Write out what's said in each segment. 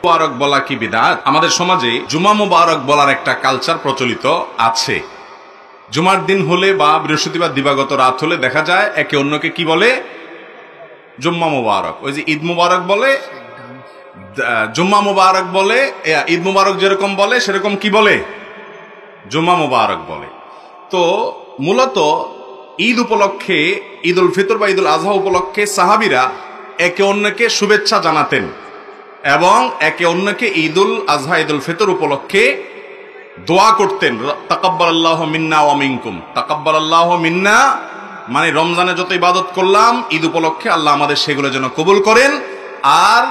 মুবারক বলা কি বিদআত? আমাদের সমাজে জুমা মুবারক বলার একটা কালচার প্রচলিত আছে। জুমার দিন হলে বা বৃহস্পতিবার দিবাগত রাত হলে দেখা যায় একে অন্যকে কি বলে, জুম্মা মুবারক। ওই যে ঈদ মুবারক বলে, জুম্মা মুবারক বলে, ঈদ মুবারক যেরকম বলে সেরকম কি বলে, জুম্মা মুবারক বলে। তো মূলত ঈদ উপলক্ষে, ঈদ উল ফিতর বা ঈদ উল আজহা উপলক্ষে সাহাবীরা একে অন্যকে শুভেচ্ছা জানাতেন এবং একে অন্যকে ঈদ উল আজহা ঈদ উল ফিতর উপলক্ষে দোয়া করতেন। তাকাব্বালাল্লাহু মিন্না ওয়া মিনকুম। তাকাব্বালাল্লাহু মিন্না মানে রমজানে যত ইবাদত করলাম, ঈদ উপলক্ষে আল্লাহ আমাদের সেগুলো যেন কবুল করেন। আর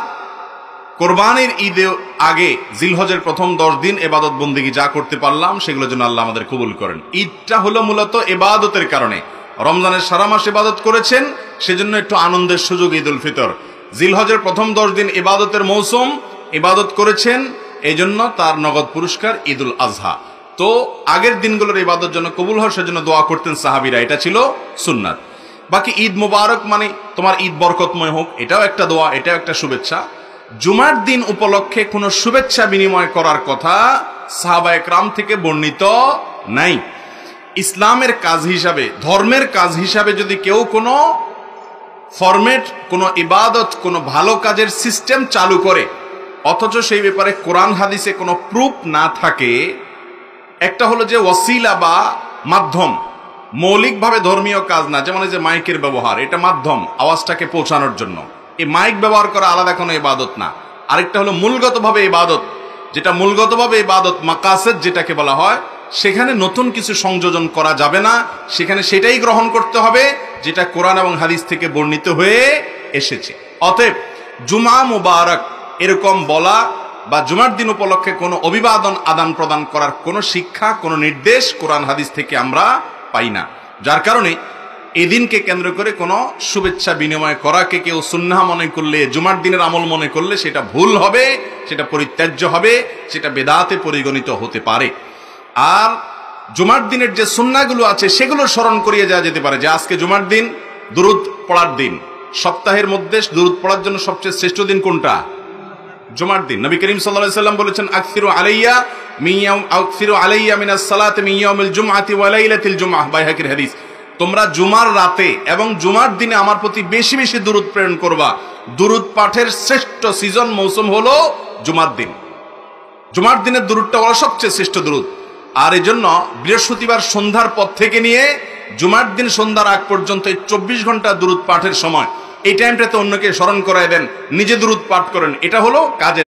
কোরবানির ঈদে আগে জিলহজের প্রথম 10 দিন ইবাদত বন্দেগী যা করতে পারলাম সেগুলো যেন আল্লাহ আমাদের কবুল করেন। ঈদটা হলো মূলত ইবাদতের কারণে। রমজানের সারা মাস ইবাদত করেছেন, সেজন্য একটু আনন্দের সুযোগ ঈদ উল ফিতর। জিলহজের প্রথম 10 দিন ইবাদতের মৌসুম, ইবাদত করেছেন, এই জন্য তার নগদ পুরস্কার ঈদ উল আজহা। তো আগের দিনগুলোর ইবাদত যেন কবুল হয় সেজন্য দোয়া করতেন সাহাবীরা, এটা ছিল সুন্নাত। বাকি ঈদ মুবারক মানে তোমার ঈদ বরকতময় হোক, এটাও একটা দোয়া, এটাও একটা শুভেচ্ছা। জুমার দিন উপলক্ষে কোনো শুভেচ্ছা বিনিময় করার কথা সাহাবায়ে কেরাম থেকে বর্ণিত নাই। ইসলামের কাজ হিসাবে, ধর্মের কাজ হিসাবে যদি কেউ কোনো ফরম্যাট, কোনো ইবাদত, কোনো ভালো কাজের সিস্টেম চালু করে অথচ সেই ব্যাপারে কোরআন হাদিসে কোনো প্রুফ না থাকে, একটা হলো যে ওয়াসিলা বা মাধ্যম, মৌলিকভাবে ধর্মীয় কাজ না, যেমন এই যে মাইকের ব্যবহার, এটা মাধ্যম আওয়াজটাকে পৌঁছানোর জন্য। এই মাইক ব্যবহার করা আলাদা কোনো ইবাদত না। আরেকটা হলো মূলগতভাবে ইবাদত, যেটা মূলগতভাবে ইবাদত মাকাসেদ যেটাকে বলা হয়, সেখানে নতুন কিছু সংযোজন করা যাবে না, সেখানে সেটাই গ্রহণ করতে হবে যেটা কোরআন এবং হাদিস থেকে বর্ণিত হয়ে এসেছে। অতএব জুমা মুবারক এরকম বলা বা জুমার দিন উপলক্ষে কোনো অভিবাদন আদান প্রদান করার কোনো শিক্ষা, কোনো নির্দেশ কোরআন হাদিস থেকে আমরা পাই না। যার কারণে এদিনকে কেন্দ্র করে কোনো শুভেচ্ছা বিনিময় করাকে কেউ সুন্নাহ মনে করলে, জুমার দিনের আমল মনে করলে সেটা ভুল হবে, সেটা পরিত্যাজ্য হবে, সেটা বেদাতে পরিগণিত হতে পারে। আর জুমার দিনের যে সুন্নাহগুলো আছে সেগুলো স্মরণ করিয়ে যাওয়া যেতে পারে, যে আজকে জুমার দিন, দুরুদ পড়ার দিন। সপ্তাহের মধ্যে দুরুদ পড়ার জন্য সবচেয়ে শ্রেষ্ঠ দিন কোনটা? জুমার দিন। নবী করিম সাল্লাল্লাহু আলাইহি ওয়াসাল্লাম বলেছেন, আকসিরু আলাইয়া মিনাস সালাতি মিন ইয়াউমিল জুমআতি ওয়া লাইলাতিল জুমআহ, বাইহাকির হাদিস। তোমরা জুমার রাতে এবং জুমার দিনে আমার প্রতি বেশি বেশি দুরুদ প্রেরণ করবা। দুরুদ পাঠের শ্রেষ্ঠ সিজন মৌসুম হলো জুমার দিন। জুমার দিনের দুরুদটা হলো সবচেয়ে শ্রেষ্ঠ দুরুদ। আর এই জন্য বৃহস্পতিবার সন্ধ্যার পর থেকে নিয়ে জুমার দিন সন্ধ্যার আগ পর্যন্ত 24 ঘন্টা দুরুদ পাঠের সময়। এই টাইমটাতে অন্যকে স্মরণ করায় দেন, নিজে দুরুদ পাঠ করেন, এটা হলো কাজের